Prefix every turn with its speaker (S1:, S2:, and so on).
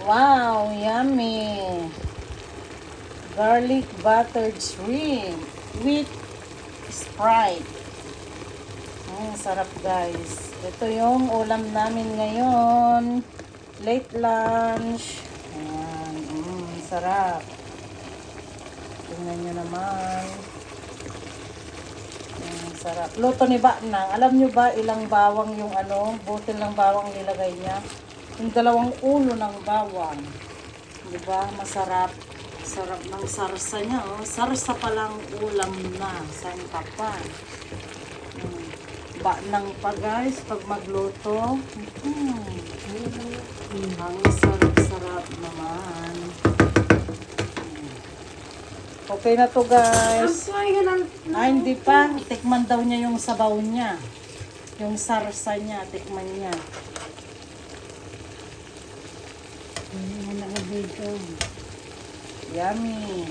S1: Wow, yummy. Garlic buttered shrimp with Sprite. Sarap guys. Ito yung ulam namin ngayon. Late lunch. Ayan. Sarap. Tingnan nyo naman. Sarap. Luto ni Baknang. Alam nyo ba ilang bawang yung butil ng bawang nilagay niya? Yung 2 ulo ng bawang. Diba? Masarap. Sarap ng sarsa niya. Oh. Sarsa palang ulam na. Saan ka pa? Baknang pa guys pag magluto. Ang sarap-sarap naman. Okay na to guys. Hindi pa. Tikman daw niya yung sabaw niya. Yung sarsa niya. Tikman niya. Yummy.